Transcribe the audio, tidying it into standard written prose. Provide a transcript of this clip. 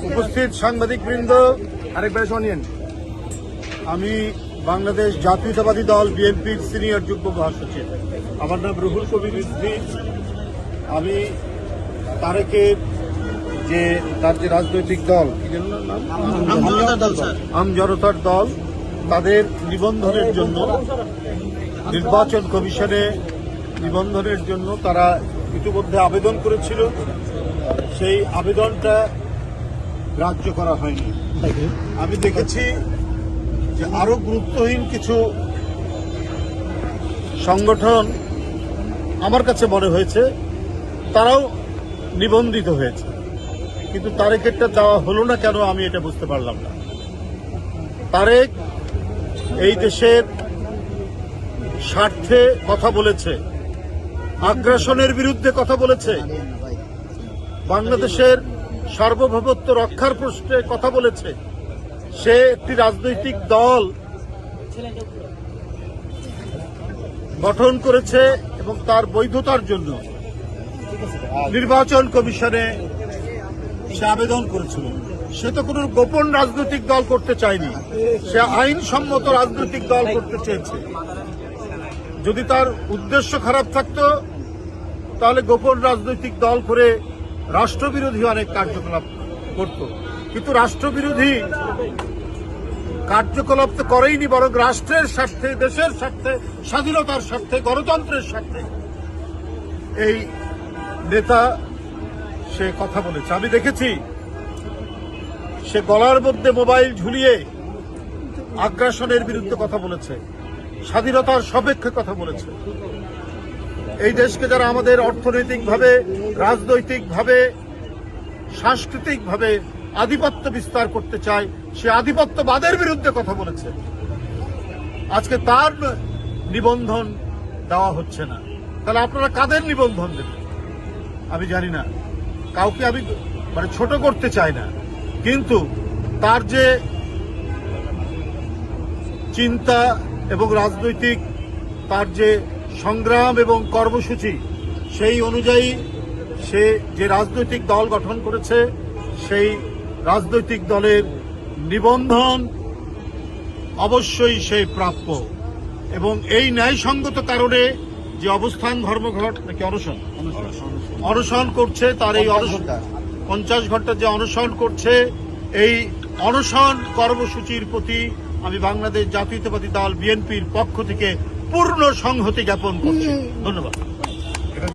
উপস্থিত সাংবাদিকবৃন্দ, আরেকবার শোনেন। আমি বাংলাদেশ জাতীয়তাবাদী দল বিএনপির সিনিয়র যুগ্ম মহাসচিব। আমার নাম রুহুল কবির রিজভী। আমি তারেকের তার যে রাজনৈতিক দল, আমজনতার দল, তাদের নিবন্ধনের জন্য নির্বাচন কমিশনে নিবন্ধনের জন্য তারা ইতিমধ্যে আবেদন করেছিল। সেই আবেদনটা গ্রাহ্য করা হয়নি। আমি দেখেছি যে আরো গুরুত্বহীন কিছু সংগঠন আমার কাছে মনে হয়েছে তারাও নিবন্ধিত হয়েছে, কিন্তু তারেকেরটা দেওয়া হলো না কেন আমি এটা বুঝতে পারলাম না। তারেক এই দেশের স্বার্থে কথা বলেছে, আগ্রাসনের বিরুদ্ধে কথা বলেছে, বাংলাদেশের সার্বভৌমত্ব রক্ষার প্রশ্নে কথা বলেছে। সে একটি রাজনৈতিক দল গঠন করেছে এবং তার বৈধতার জন্য নির্বাচন কমিশনে সে আবেদন করেছিল। সে তো কোনো গোপন রাজনৈতিক দল করতে চায়নি, সে আইনসম্মত রাজনৈতিক দল করতে চেয়েছে। যদি তার উদ্দেশ্য খারাপ থাকতো তাহলে গোপন রাজনৈতিক দল করে রাষ্ট্রবিরোধী অনেক কার্যকলাপ করত, কিন্তু রাষ্ট্রবিরোধী কার্যকলাপ তো করেইনি, বরং রাষ্ট্রের স্বার্থে, দেশের স্বার্থে, স্বাধীনতার স্বার্থে, গণতন্ত্রের স্বার্থে এই নেতা সে কথা বলেছে। আমি দেখেছি সে গলার মধ্যে মোবাইল ঝুলিয়ে আগ্রাসনের বিরুদ্ধে কথা বলেছে, স্বাধীনতার সপক্ষে কথা বলেছে। এই দেশকে যারা আমাদের অর্থনৈতিকভাবে, রাজনৈতিকভাবে, সাংস্কৃতিকভাবে আধিপত্য বিস্তার করতে চায়, সে আধিপত্যবাদের বিরুদ্ধে কথা বলেছে। আজকে তার নিবন্ধন দেওয়া হচ্ছে না, তাহলে আপনারা কাদের নিবন্ধন দেবেন আমি জানি না। কাউকে আমি ছোট করতে চাই না, কিন্তু তার যে চিন্তা এবং রাজনৈতিক তার যে সংগ্রাম এবং কর্মসূচি, সেই অনুযায়ী সে যে রাজনৈতিক দল গঠন করেছে, সেই রাজনৈতিক দলের নিবন্ধন অবশ্যই সে প্রাপ্য। এবং এই ন্যায়সঙ্গত কারণে যে অবস্থান ধর্মঘট নাকি অনশন করছে, তার এই 50 ঘন্টা যে অনশন করছে, এই অনশন কর্মসূচির প্রতি আমি বাংলাদেশ জাতীয়তাবাদী দল বিএনপির পক্ষ থেকে পূর্ণ সংহতি জ্ঞাপন করছি। ধন্যবাদ।